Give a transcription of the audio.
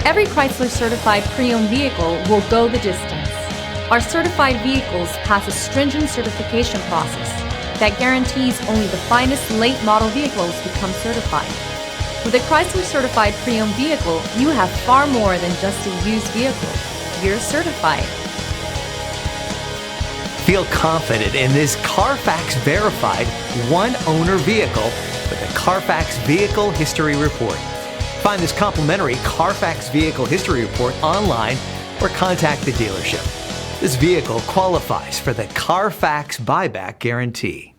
Every Chrysler certified pre-owned vehicle will go the distance. Our certified vehicles pass a stringent certification process that guarantees only the finest late model vehicles become certified. With a Chrysler certified pre-owned vehicle, you have far more than just a used vehicle. You're certified. Feel confident in this Carfax verified one-owner vehicle with the Carfax Vehicle History Report. Find this complimentary Carfax Vehicle History Report online or contact the dealership. This vehicle qualifies for the Carfax Buyback Guarantee.